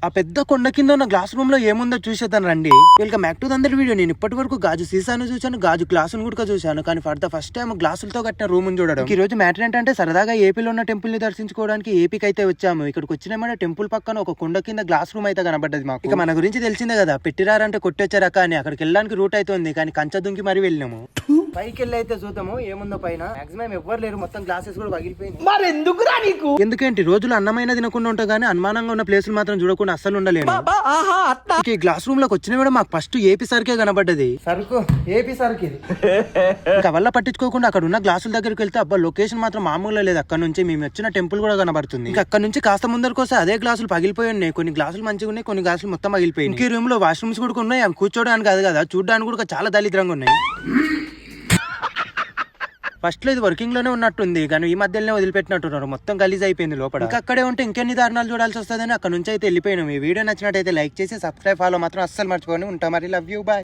ఆ పెద్ద కొండ కింద ఉన్న గ్లాస్ రూమ్ లో ఏముందో చూసేద్దాం రండి. వెల్కమ్ బ్యాక్ టు దందరి వీడియో. నేను ఇప్పటి వరకు గాజు సీసాను చూసాను, గాజు గ్లాసును కూడా చూసాను, కానీ ఫర్ ద ఫస్ట్ టైం గ్లాసులతో కట్టిన రూమ్ చూడడం. ఈ రోజు మ్యాటర్ ఏంటంటే సరదాగా ఏపీలో ఉన్న టెంపుల్ ని దర్శించుకోవడానికి ఏపీకి అయితే వచ్చాము. ఇక్కడికి వచ్చినామంటే టెంపుల్ పక్కన ఒక కొండ కింద గ్లాస్ రూమ్ అయితే కనబడ్డది మాకు. ఇక మన గురించి తెలిసిందే కదా, పెట్టిరారంటే కొట్టొచ్చారా, కానీ అక్కడికి వెళ్ళడానికి రూట్ అయితే ఉంది, కానీ కంచ దుంకి మరి వెళ్ళినాము. పైకి వెళ్ళి అయితే చూద్దాము ఏముందో పైన. మాక్సిమం ఎవ్వరు లేరు, మొత్తం గ్లాసెస్ కూడా పగిలిపోయింది. మరి ఎందుకురా నీకు? ఎందుకేంటి రోజులు అన్నమైన తినకుండా ఉంటా గానీ అనుమానంగా ఉన్న ప్లేసులు మాత్రం చూడకుండా అస్సలు ఉండలేను. ఈ గ్లాస్ రూమ్ లోకి వచ్చిన కూడా మాకు ఫస్ట్ ఏపీ సరుకే కనబడ్డది. సరుకు ఏపీ సరుకు ఇది. ఇంకా వల్ల పట్టించుకోకుండా అక్కడ ఉన్న గ్లాసుల దగ్గరికి వెళ్తే అబ్బా లొకేషన్ మాత్రం మామూలుగా లేదు. అక్కడ నుంచి మేము వచ్చిన టెంపుల్ కూడా కనబడుతుంది. ఇంకా అక్కడ నుంచి కాస్త ముందరకు వస్తే అదే గ్లాసులు పగిలిపోయి ఉన్నాయి. కొన్ని గ్లాసులు మంచిగా ఉన్నాయి, కొన్ని గ్లాసులు మొత్తం పగిలిపోయి. ఈ రూమ్ లో వాష్రూమ్స్ కూడా ఉన్నాయి. అవి కూర్చోడానికి కాదు కదా, చూడడానికి కూడా చాలా దళిద్రంగా ఉన్నాయి. ఫస్ట్ లో ఇది వర్కింగ్ లోనే ఉన్నట్టుంది, కానీ ఈ మధ్యలోనే వదిలిపెట్టినట్టున్నారు. మొత్తం గలీజ్ అయిపోయింది లోపల. ఇంకా అక్కడే ఉంటే ఇంకెన్ని దారుణాలు చూడాల్సి వస్తుందని అక్కడ నుంచి అయితే వెళ్ళిపోయినాం. ఈ వీడియో నచ్చినట్టయితే లైక్ చేసి సబ్స్క్రైబ్ ఫాలో మాత్రం అస్సలు మర్చిపోండి. ఉంటా మరి, లవ్ యూ, బాయ్.